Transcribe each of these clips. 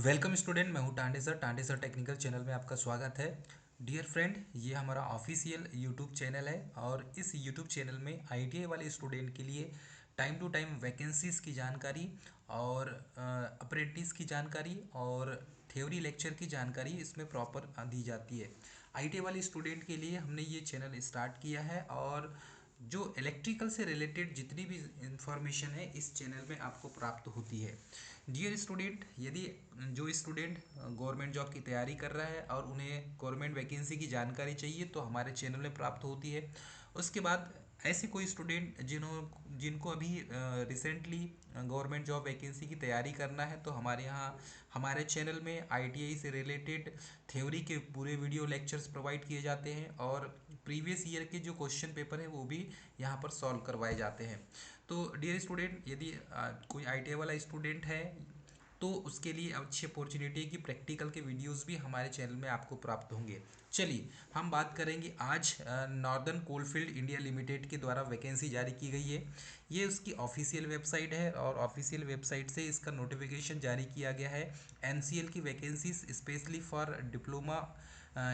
Welcome student, मैं हूं Tande sir technical channel में आपका स्वागत है। डियर फ्रेंड, ये हमारा ऑफिशियल यूट्यूब चैनल है और इस यूट्यूब चैनल में आईटीआई वाले स्टूडेंट के लिए टाइम टू टाइम वैकेंसीज़ की जानकारी और अप्रेंटिस की जानकारी और थ्योरी लेक्चर की जानकारी इसमें प्रॉपर दी जाती है। आईटीआई वाले स्टूडेंट के लिए हमने ये चैनल स्टार्ट किया है और जो इलेक्ट्रिकल से रिलेटेड जितनी भी इंफॉर्मेशन है इस चैनल में आपको प्राप्त होती है। डियर स्टूडेंट, यदि जो स्टूडेंट गवर्नमेंट जॉब की तैयारी कर रहा है और उन्हें गवर्नमेंट वैकेंसी की जानकारी चाहिए तो हमारे चैनल में प्राप्त होती है। उसके बाद ऐसे कोई स्टूडेंट जिनको अभी रिसेंटली गवर्नमेंट जॉब वैकेंसी की तैयारी करना है तो हमारे यहाँ हमारे चैनल में आईटीआई से रिलेटेड थ्योरी के पूरे वीडियो लेक्चर्स प्रोवाइड किए जाते हैं और प्रीवियस ईयर के जो क्वेश्चन पेपर है वो भी यहाँ पर सॉल्व करवाए जाते हैं। तो डियर स्टूडेंट, यदि कोई आईटीआई वाला स्टूडेंट है तो उसके लिए अच्छी अपॉर्चुनिटी है कि प्रैक्टिकल के वीडियोस भी हमारे चैनल में आपको प्राप्त होंगे। चलिए हम बात करेंगे आज नॉर्दर्न कोलफील्ड इंडिया लिमिटेड के द्वारा वैकेंसी जारी की गई है। ये उसकी ऑफिशियल वेबसाइट है और ऑफिशियल वेबसाइट से इसका नोटिफिकेशन जारी किया गया है। एनसीएल की vacancies specially for diploma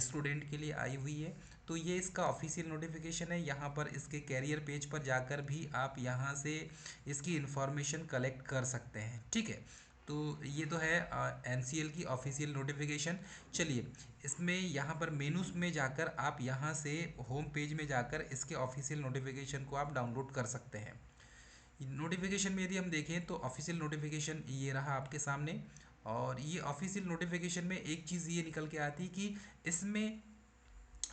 student के लिए आई हुई है। तो ये इसका ऑफिशियल नोटिफिकेशन है। यहाँ पर इसके कैरियर पेज पर जाकर भी आप यहाँ से इसकी इंफॉर्मेशन कलेक्ट कर सकते हैं। ठीक है, तो ये तो है एनसीएल की ऑफिशियल नोटिफिकेशन। चलिए, इसमें यहाँ पर मेनूस में जाकर आप यहाँ से होम पेज में जाकर इसके ऑफिशियल नोटिफिकेशन को आप डाउनलोड कर सकते हैं। नोटिफिकेशन में यदि हम देखें तो ऑफिशियल नोटिफिकेशन ये रहा आपके सामने। और ये ऑफिशियल नोटिफिकेशन में एक चीज़ ये निकल के आती कि इसमें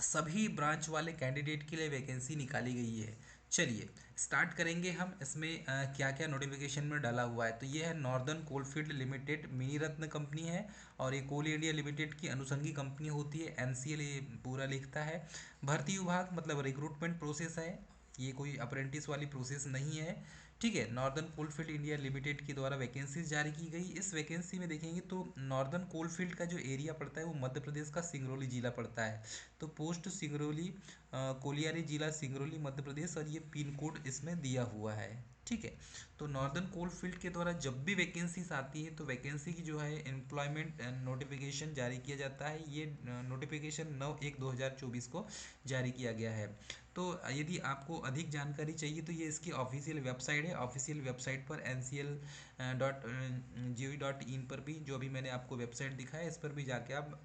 सभी ब्रांच वाले कैंडिडेट के लिए वैकेंसी निकाली गई है। चलिए स्टार्ट करेंगे हम इसमें क्या क्या नोटिफिकेशन में डाला हुआ है। तो ये है नॉर्दर्न कोलफील्ड लिमिटेड, मिनी रत्न कंपनी है और ये कोल इंडिया लिमिटेड की अनुषंगी कंपनी होती है। एनसीएल ये पूरा लिखता है। भर्ती विभाग मतलब रिक्रूटमेंट प्रोसेस है, ये कोई अप्रेंटिस वाली प्रोसेस नहीं है। ठीक है, नॉर्दर्न कोलफील्ड इंडिया लिमिटेड के द्वारा वैकेंसीज जारी की गई। इस वैकेंसी में देखेंगे तो नॉर्दर्न कोलफील्ड का जो एरिया पड़ता है वो मध्य प्रदेश का सिंगरौली जिला पड़ता है। तो पोस्ट सिंगरौली, कोलियारी जिला सिंगरौली मध्य प्रदेश, और ये पिन कोड इसमें दिया हुआ है। ठीक है, तो नॉर्दर्न कोलफील्ड के द्वारा जब भी वैकेंसीज आती है तो वैकेंसी की जो है एम्प्लॉयमेंट नोटिफिकेशन जारी किया जाता है। ये नोटिफिकेशन 9/1/2024 को जारी किया गया है। तो यदि आपको अधिक जानकारी चाहिए तो ये इसकी ऑफिशियल वेबसाइट है। ऑफिशियल वेबसाइट पर ncl.gov.in पर भी, जो अभी मैंने आपको वेबसाइट दिखाया, इस पर भी जाके आप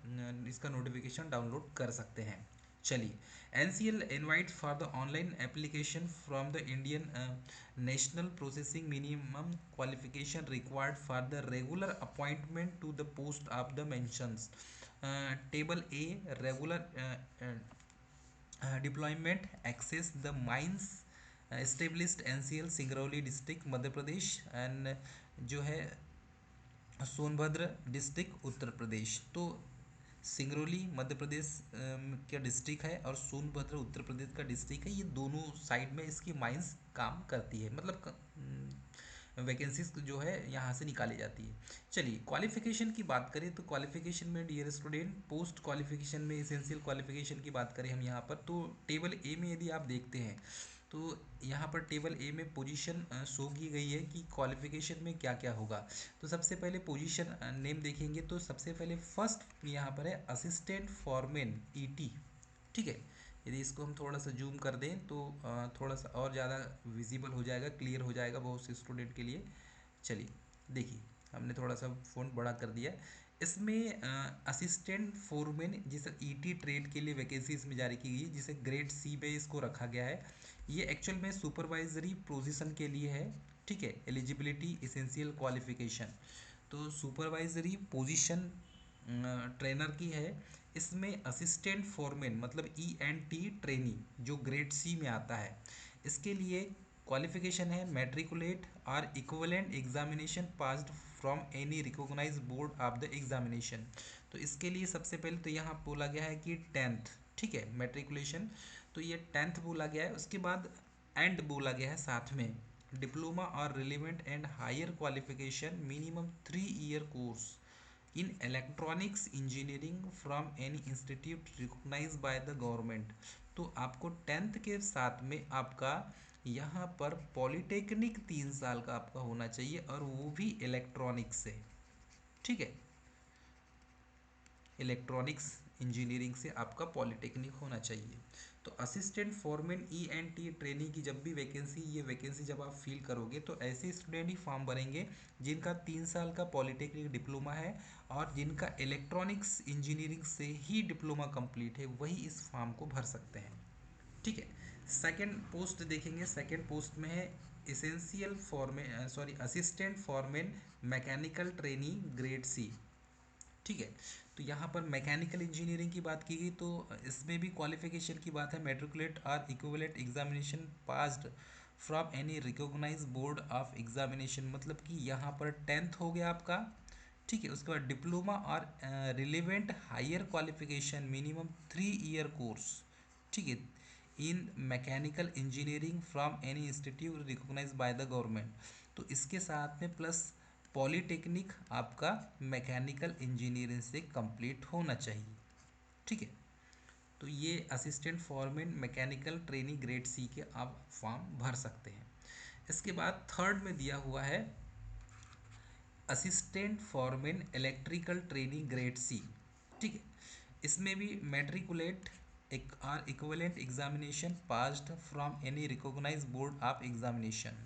इसका नोटिफिकेशन डाउनलोड कर सकते हैं। चलिए, NCL invite for the online application from the Indian national processing minimum qualification required for the regular appointment to the post of the mentions table a regular deployment access the mines established NCL Singrauli district Madhya Pradesh and जो है Sonbhadra district Uttar Pradesh. तो सिंगरौली मध्य प्रदेश का district है और सोनभद्र उत्तर प्रदेश का district है। ये दोनों साइड में इसकी माइंस काम करती है, मतलब वैकेंसीज जो है यहाँ से निकाली जाती है। चलिए क्वालिफिकेशन की बात करें तो क्वालिफिकेशन में डियर स्टूडेंट, पोस्ट क्वालिफिकेशन में एसेंशियल क्वालिफिकेशन की बात करें हम यहाँ पर, तो टेबल ए में यदि आप देखते हैं तो यहाँ पर टेबल ए में पोजीशन शो की गई है कि क्वालिफिकेशन में क्या क्या होगा। तो सबसे पहले पोजीशन नेम देखेंगे तो सबसे पहले फर्स्ट यहाँ पर है असिस्टेंट फॉरमैन ईटी। ठीक है, यदि इसको हम थोड़ा सा जूम कर दें तो थोड़ा सा और ज़्यादा विजिबल हो जाएगा, क्लियर हो जाएगा बहुत से स्टूडेंट के लिए। चलिए देखिए, हमने थोड़ा सा फ़ॉन्ट बड़ा कर दिया। इसमें असिस्टेंट फोरमैन जिसे ईटी ट्रेड के लिए वैकेंसी इसमें जारी की गई है, जिसे ग्रेड सी पे इसको रखा गया है। ये एक्चुअल में सुपरवाइजरी पोजीशन के लिए है। ठीक है, एलिजिबिलिटी एसेंशियल क्वालिफिकेशन, तो सुपरवाइजरी पोजीशन ट्रेनर की है। इसमें असिस्टेंट फोरमैन मतलब ENT ट्रेनी जो ग्रेड सी में आता है, इसके लिए क्वालिफिकेशन है मैट्रिकुलेट और equivalent examination passed from any recognise board of the examination. तो इसके लिए सबसे पहले तो यहाँ बोला गया है कि 10th, ठीक है, मैट्रिकुलेशन, तो ये 10th बोला गया है। उसके बाद एंड बोला गया है साथ में डिप्लोमा और relevant and higher qualification minimum 3 year course in electronics engineering from any institute recognise by the government. तो आपको 10th के साथ में आपका यहाँ पर पॉलिटेक्निक 3 साल का आपका होना चाहिए और वो भी इलेक्ट्रॉनिक्स से। ठीक है, इलेक्ट्रॉनिक्स इंजीनियरिंग से आपका पॉलिटेक्निक होना चाहिए। तो असिस्टेंट फॉरमैन ENT ट्रेनी की जब भी वैकेंसी, ये वैकेंसी जब आप फिल करोगे तो ऐसे स्टूडेंट ही फॉर्म भरेंगे जिनका 3 साल का पॉलिटेक्निक डिप्लोमा है और जिनका इलेक्ट्रॉनिक्स इंजीनियरिंग से ही डिप्लोमा कंप्लीट है, वही इस फॉर्म को भर सकते हैं। ठीक है। सेकंड पोस्ट देखेंगे, सेकंड पोस्ट में है essential foreman assistant foreman mechanical trainee grade C. ठीक है। तो यहाँ पर मैकेनिकल इंजीनियरिंग की बात की गई तो इसमें भी क्वालिफिकेशन की बात है, मेट्रिकुलेट और equivalent examination passed from any recognise board of examination, मतलब कि यहाँ पर 10th हो गया आपका। ठीक है। उसके बाद डिप्लोमा और relevant higher qualification minimum 3 year course. ठीक है। In mechanical engineering from any institute recognise by the government. तो इसके साथ में प्लस पॉलीटेक्निक आपका मैकेनिकल इंजीनियरिंग से कंप्लीट होना चाहिए। ठीक है। तो ये assistant foreman mechanical trainee grade C के आप फॉर्म भर सकते हैं। इसके बाद थर्ड में दिया हुआ है assistant foreman electrical trainee grade C. ठीक है। इसमें भी मैट्रिकुलेट एक or equivalent examination passed from any recognise board of examination,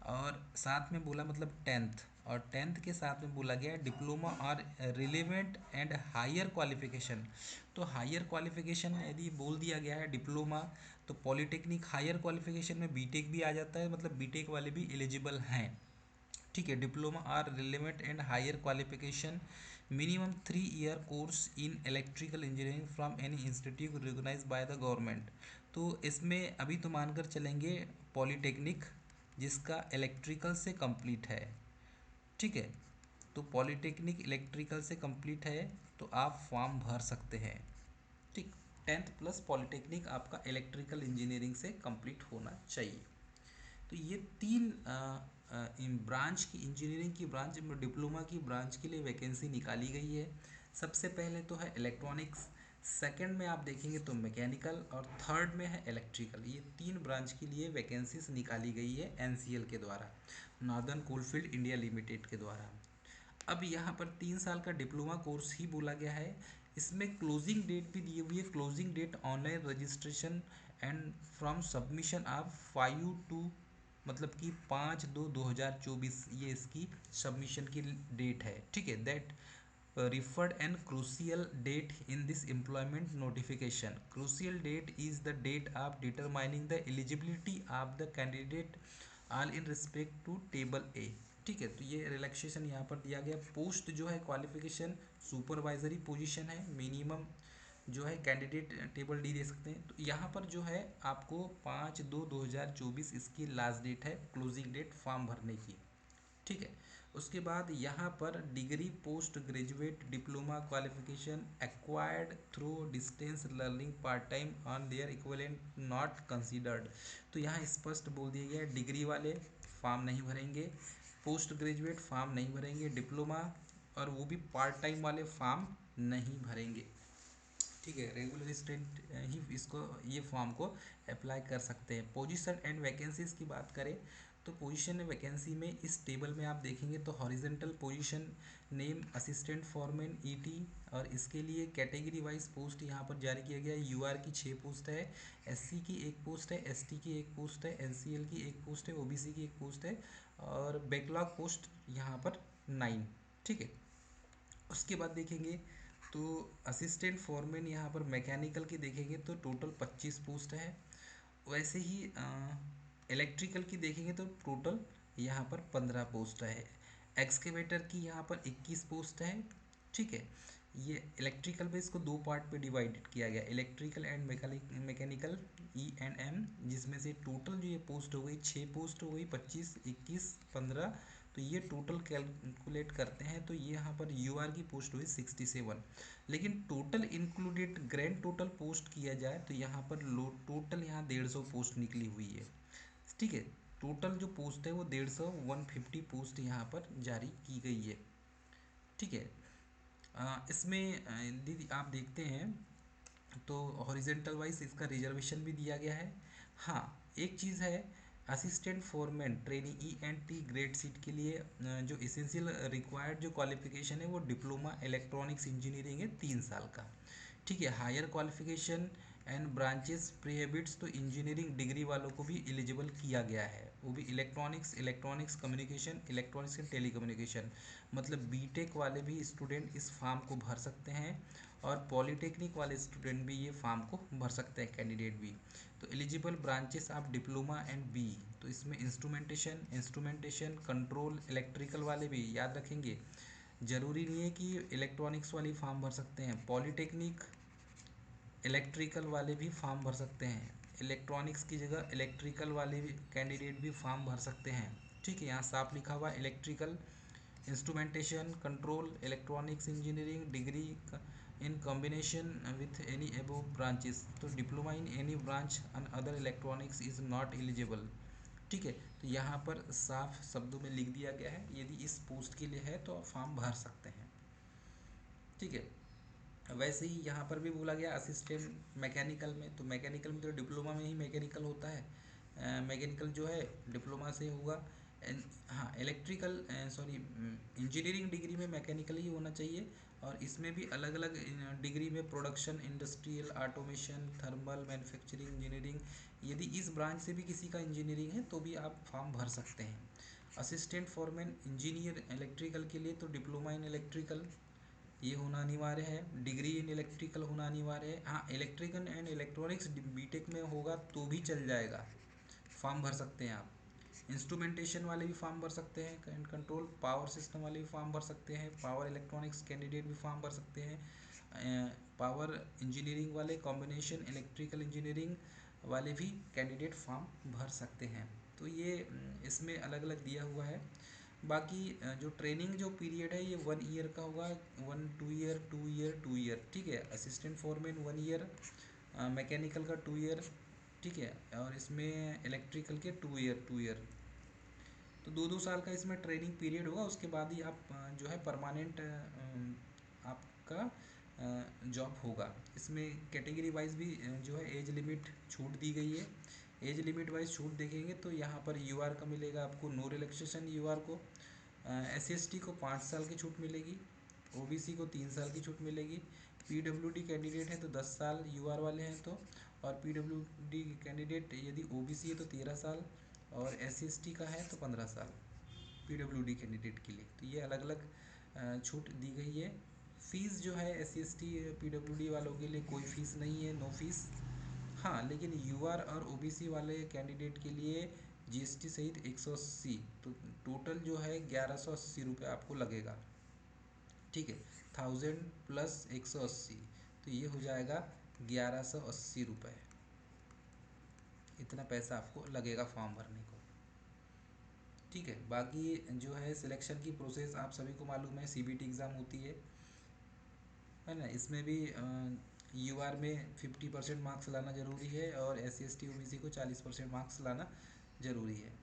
और साथ में बोला मतलब 10th, और 10th के साथ में बोला गया डिप्लोमा और रिलेवेंट एंड हायर क्वालिफिकेशन। तो हायर क्वालिफिकेशन यदि बोल दिया गया है डिप्लोमा, तो पॉलिटेक्निक हायर क्वालिफिकेशन में बीटेक भी आ जाता है, मतलब बीटेक वाले भी एलिजिबल हैं। ठीक है। Diploma or relevant and higher qualification minimum 3 year course in electrical engineering from any institute recognise by the government. तो इसमें अभी तो मानकर चलेंगे पॉलीटेक्निक जिसका इलेक्ट्रिकल से कंप्लीट है। ठीक है। तो पॉलीटेक्निक इलेक्ट्रिकल से कंप्लीट है तो आप फॉर्म भर सकते हैं। ठीक। 10th प्लस पॉलीटेक्निक आपका इलेक्ट्रिकल इंजीनियरिंग से कंप्लीट होना चाहिए। तो ये तीन ब्रांच की इंजीनियरिंग की ब्रांच में डिप्लोमा की ब्रांच के लिए वैकेंसी निकाली गई है। सबसे पहले तो है इलेक्ट्रॉनिक्स, सेकंड में आप देखेंगे तो मैकेनिकल, और थर्ड में है इलेक्ट्रिकल। ये तीन ब्रांच के लिए वैकेंसीज निकाली गई है NCL के द्वारा, नॉर्दर्न कोलफील्ड इंडिया लिमिटेड के द्वारा। अब यहाँ पर 3 साल का डिप्लोमा कोर्स ही बोला गया है। इसमें क्लोजिंग डेट भी दी हुई है, closing date online registration and form submission of 5/2, मतलब कि 5/2/2024 ये इसकी सबमिशन की डेट है। ठीक है। That referred and crucial date in this employment notification. Crucial date is the date of determining the eligibility of the candidate all in respect to table A. ठीक है। तो ये रिलैक्सेशन यहाँ पर दिया गया। पोस्ट जो है क्वालिफिकेशन सुपरवाइजरी पोजीशन है, मिनिमम जो है कैंडिडेट टेबल डी दे सकते हैं। तो यहाँ पर जो है आपको 5/2/2024 इसकी लास्ट डेट है, क्लोजिंग डेट फॉर्म भरने की। ठीक है। उसके बाद यहाँ पर degree post graduate diploma qualification acquired through distance learning part time on their equivalent not considered. तो यहाँ स्पष्ट बोल दिया गया है डिग्री वाले फॉर्म नहीं भरेंगे, पोस्ट ग्रेजुएट फॉर्म नहीं भरेंगे, डिप्लोमा और वो भी पार्ट टाइम वाले फॉर्म नहीं भरेंगे। ठीक है। रेगुलर स्टूडेंट ही इसको ये फॉर्म को अप्लाई कर सकते हैं। पोजीशन एंड वैकेंसीज की बात करें तो पोजीशन वैकेंसी में इस टेबल में आप देखेंगे तो horizontal position name assistant foreman ET, और इसके लिए कैटेगरी वाइज पोस्ट यहाँ पर जारी किया गया है। UR की 6 पोस्ट है, SC की 1 पोस्ट है, ST की 1 पोस्ट है, NCL की 1 पोस्ट है, OBC की 1 पोस्ट है, और बैकलॉग पोस्ट यहाँ पर 9। ठीक है। उसके बाद देखेंगे तो असिस्टेंट फॉरमैन यहाँ पर मैकेनिकल की देखेंगे तो टोटल 25 पोस्ट है। वैसे ही इलेक्ट्रिकल की देखेंगे तो टोटल यहाँ पर 15 पोस्ट है। एक्सकेवेटर की यहाँ पर 21 पोस्ट है। ठीक है। ये इलेक्ट्रिकल में इसको 2 पार्ट पे डिवाइडेड किया गया, इलेक्ट्रिकल एंड मैकेनिकल E&M, जिसमें से टोटल जो ये पोस्ट हो गई 6 पोस्ट हो गई, 25 21 15। तो ये टोटल कैलकुलेट करते हैं तो ये यहाँ पर UR की पोस्ट हुई 67, लेकिन total included grand total post किया जाए तो यहाँ पर टोटल यहाँ 150 पोस्ट निकली हुई है। ठीक है। टोटल जो पोस्ट है वो 150 पोस्ट यहाँ पर जारी की गई है। ठीक है। इसमें दीदी आप देखते हैं तो हॉरिजेंटल वाइज इसका रिजर्वेशन भी दिया गया है। हाँ, एक चीज़ है assistant foreman training E&T grade seat के लिए जो इसेंशियल रिक्वायर्ड जो क्वालिफिकेशन है वो डिप्लोमा इलेक्ट्रॉनिक्स इंजीनियरिंग है 3 साल का। ठीक है, higher qualification and branches prohibits तो इंजीनियरिंग डिग्री वालों को भी एलिजिबल किया गया है, वो भी electronics, electronics communication, electronics and telecommunication, मतलब बीटेक वाले भी स्टूडेंट इस फॉर्म को भर सकते हैं और पॉलीटेक्निक वाले स्टूडेंट भी ये फॉर्म को भर सकते हैं, कैंडिडेट भी। तो एलिजिबल ब्रांचेस आप डिप्लोमा एंड बी, तो इसमें इंस्ट्रूमेंटेशन कंट्रोल इलेक्ट्रिकल वाले भी याद रखेंगे। जरूरी नहीं है कि इलेक्ट्रॉनिक्स वाली फॉर्म भर सकते हैं, पॉलीटेक्निक इलेक्ट्रिकल वाले भी फॉर्म भर सकते हैं, इलेक्ट्रॉनिक्स की जगह इलेक्ट्रिकल वाले भी कैंडिडेट भी फॉर्म भर सकते हैं। ठीक है, यहाँ साफ लिखा हुआ electrical, instrumentation control, electronics engineering degree in combination with any above branches, तो diploma in any branch and other electronics is not eligible. ठीक है, तो यहाँ पर साफ शब्दों में लिख दिया गया है, यदि इस पोस्ट के लिए है तो आप फॉर्म भर सकते हैं। ठीक है, वैसे ही यहाँ पर भी बोला गया असिस्टेंट मैकेनिकल में, तो मैकेनिकल में तो डिप्लोमा में ही मैकेनिकल होता है, मैकेनिकल जो है डिप्लोमा से होगा। हाँ, इलेक्ट्रिकल सॉरी इंजीनियरिंग डिग्री में मैकेनिकल ही होना चाहिए, और इसमें भी अलग अलग डिग्री में production, industrial, automation, thermal, manufacturing engineering, यदि इस ब्रांच से भी किसी का इंजीनियरिंग है तो भी आप फॉर्म भर सकते हैं। असिस्टेंट फॉरमैन इंजीनियर इलेक्ट्रिकल के लिए तो डिप्लोमा इन इलेक्ट्रिकल ये होना अनिवार्य है, डिग्री इन इलेक्ट्रिकल होना अनिवार्य है। हाँ, इलेक्ट्रिकल एंड इलेक्ट्रॉनिक्स बीटेक में होगा तो भी चल जाएगा, फॉर्म भर सकते हैं आप। इंस्ट्रूमेंटेशन वाले भी फॉर्म भर सकते हैं, एंड कंट्रोल पावर सिस्टम वाले भी फॉर्म भर सकते हैं, पावर इलेक्ट्रॉनिक्स कैंडिडेट भी फॉर्म भर सकते हैं, पावर इंजीनियरिंग वाले, कॉम्बिनेशन इलेक्ट्रिकल इंजीनियरिंग वाले भी कैंडिडेट फॉर्म भर सकते हैं। तो ये इसमें अलग अलग दिया हुआ है। बाकी जो ट्रेनिंग जो पीरियड है ये 1 ईयर का होगा, 1 2 ईयर 2 ईयर 2 ईयर। ठीक है, असिस्टेंट फोरमैन 1 ईयर, मैकेनिकल का 2 ईयर। ठीक है, और इसमें इलेक्ट्रिकल के 2 ईयर 2 ईयर, तो 2 2 साल का इसमें ट्रेनिंग पीरियड होगा, उसके बाद ही आप जो है परमानेंट आपका जॉब होगा। इसमें कैटेगरी वाइज भी जो है एज लिमिट छूट दी गई है। एज लिमिट वाइज छूट देखेंगे तो यहाँ पर यूआर का मिलेगा आपको नो रिलैक्सेशन, यूआर को SC/ST को 5 साल की छूट मिलेगी, OBC को 3 साल की छूट मिलेगी, PWD कैंडिडेट है तो 10 साल यूआर वाले हैं तो, और PWD कैंडिडेट यदि OBC है तो 13 साल, और SC/ST का है तो 15 साल PWD कैंडिडेट के लिए। तो ये अलग अलग छूट दी गई है। फीस जो है SC/ST PWD वालों के लिए कोई फ़ीस नहीं है, नो फीस। हाँ, लेकिन यूआर और OBC वाले कैंडिडेट के लिए GST सहित 180, तो टोटल जो है 1180 रुपये आपको लगेगा। ठीक है, 1000 प्लस 180, तो ये हो जाएगा 1180 रुपये, इतना पैसा आपको लगेगा फॉर्म भरने को। ठीक है, बाकी जो है सिलेक्शन की प्रोसेस आप सभी को मालूम है, CBT एग्ज़ाम होती है ना। इसमें भी यूआर में 50% मार्क्स लाना ज़रूरी है, और SC/ST OBC को 40% मार्क्स लाना ज़रूरी है।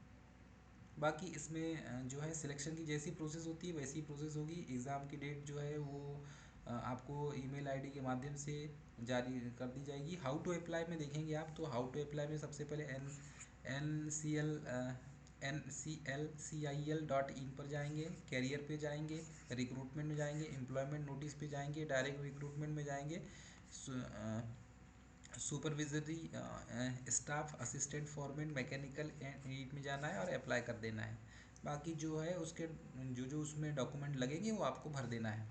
बाकी इसमें जो है सिलेक्शन की जैसी प्रोसेस होती है वैसी प्रोसेस होगी। एग्ज़ाम की डेट जो है वो आपको ईमेल आईडी के माध्यम से जारी कर दी जाएगी। हाउ टू अप्लाई में देखेंगे आप, तो हाउ टू अप्लाई में सबसे पहले NCLCIL.in पर जाएंगे, कैरियर पे जाएंगे, रिक्रूटमेंट में जाएंगे, एम्प्लॉयमेंट नोटिस पे जाएंगे, डायरेक्ट रिक्रूटमेंट में जाएंगे, supervisory staff assistant foreman mechanical and नीट में जाना है और अप्लाई कर देना है। बाकी जो है उसके जो जो उसमें डॉक्यूमेंट लगेंगे वो आपको भर देना है।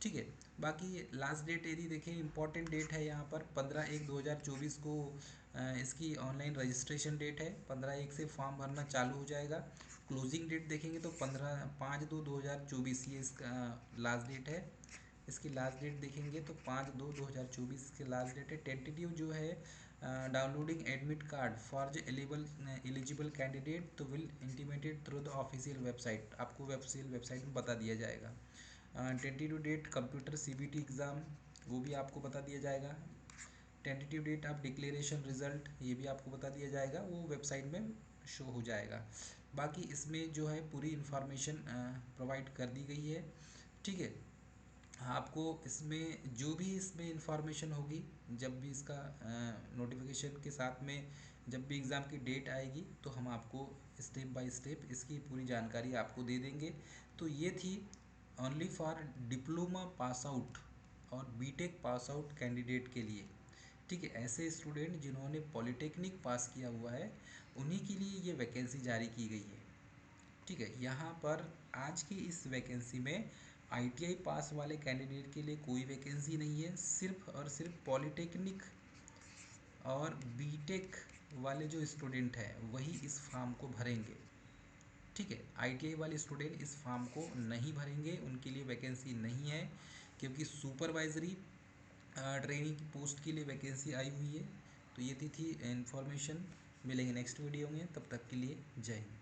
ठीक है, बाकी लास्ट डेट यदि देखें, इंपॉर्टेंट डेट है यहाँ पर 15/1/2024 को इसकी ऑनलाइन रजिस्ट्रेशन डेट है। 15/1 से फॉर्म भरना चालू हो जाएगा। क्लोजिंग डेट देखेंगे तो 15/5/2/2024 ये इसका लास्ट डेट है। इसकी लास्ट डेट देखेंगे तो 5/2/2024 की लास्ट डेट है। टेंटेटिव जो है downloading admit card for the eligible candidate तो will intimated through the official website, आपको ऑफिशियल वेबसाइट में बता दिया जाएगा। Tentative date computer CBT exam वो भी आपको बता दिया जाएगा। Tentative date of declaration result ये भी आपको बता दिया जाएगा, वो वेबसाइट में शो हो जाएगा। बाकी इसमें जो है पूरी इन्फॉर्मेशन प्रोवाइड कर दी गई है। ठीक है, आपको इसमें जो भी इसमें इंफॉर्मेशन होगी जब भी इसका नोटिफिकेशन के साथ में जब भी एग्ज़ाम की डेट आएगी तो हम आपको स्टेप बाय स्टेप इसकी पूरी जानकारी आपको दे देंगे। तो ये थी only for diploma pass out और बीटेक पास आउट कैंडिडेट के लिए। ठीक है, ऐसे स्टूडेंट जिन्होंने पॉलिटेक्निक पास किया हुआ है उन्हीं के लिए ये वैकेंसी जारी की गई है। ठीक है, यहाँ पर आज की इस वैकेंसी में आईटीआई पास वाले कैंडिडेट के लिए कोई वैकेंसी नहीं है, सिर्फ और सिर्फ पॉलिटेक्निक और बीटेक वाले जो स्टूडेंट हैं वही इस फॉर्म को भरेंगे। ठीक है, आईटीआई वाले स्टूडेंट इस फॉर्म को नहीं भरेंगे, उनके लिए वैकेंसी नहीं है, क्योंकि सुपरवाइजरी ट्रेनिंग की पोस्ट के लिए वैकेंसी आई हुई है। तो ये थी इन्फॉर्मेशन। मिलेंगे नेक्स्ट वीडियो में, तब तक के लिए जय हिंद।